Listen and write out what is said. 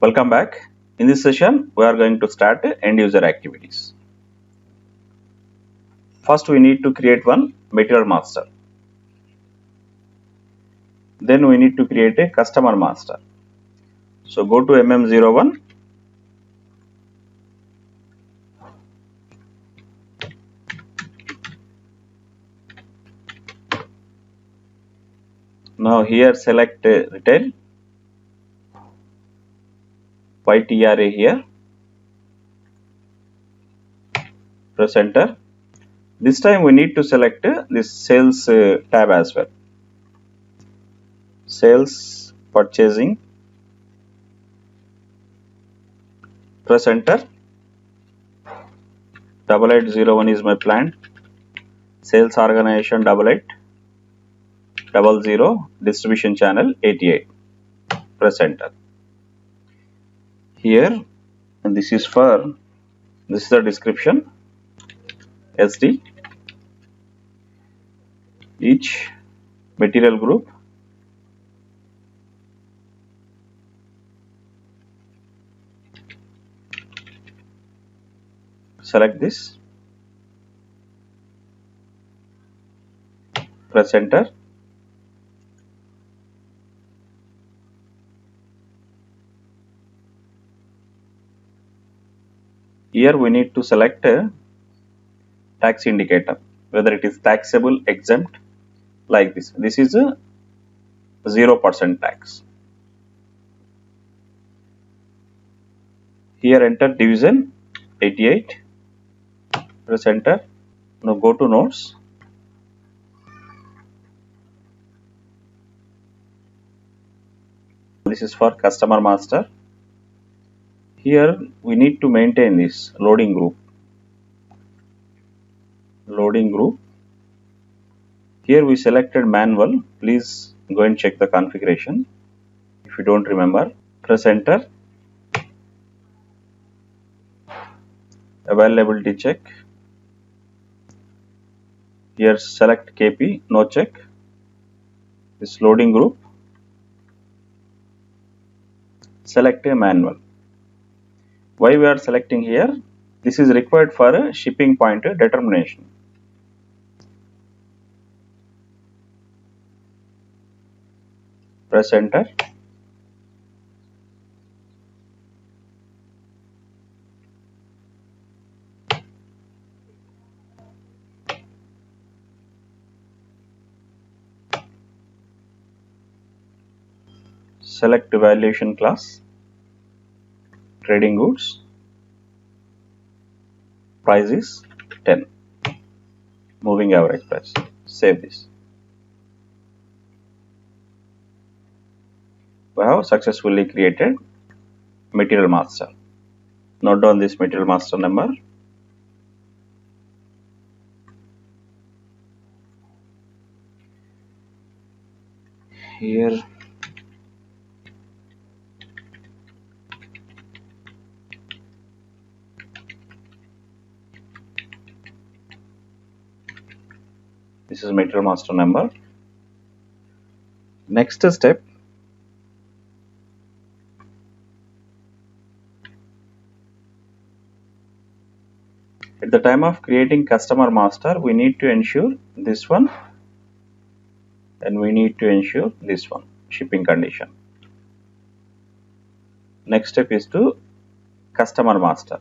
Welcome back. In this session, we are going to start end user activities. First, we need to create one material master. Then we need to create a customer master. So go to MM01. Now here select retail. YTRA here. Press enter. This time we need to select this sales tab as well. Sales purchasing. Press enter. 8801 is my plant. Sales organization 8800 distribution channel 88. Press enter. Here, and this is the description. SD. Each material group. Select this. Press enter. Here we need to select a tax indicator, whether it is taxable, exempt, like this. This is a 0% tax. Here enter division 88. Press enter. Now go to notes. This is for customer master. Here we need to maintain this loading group. Here we selected manual. Please go and check the configuration if you don't remember. Press enter. Availability check. Here select KP, no check. This loading group. Select a manual. Why we are selecting here? This is required for a shipping point determination. Press enter. Select valuation class. Trading goods. Price is 10. Moving average price. Save this. We have successfully created material master. Note down this material master number. Here this is material master number. Next step, at the time of creating customer master, we need to ensure this one and we need to ensure this one, shipping condition. Next step is to customer master.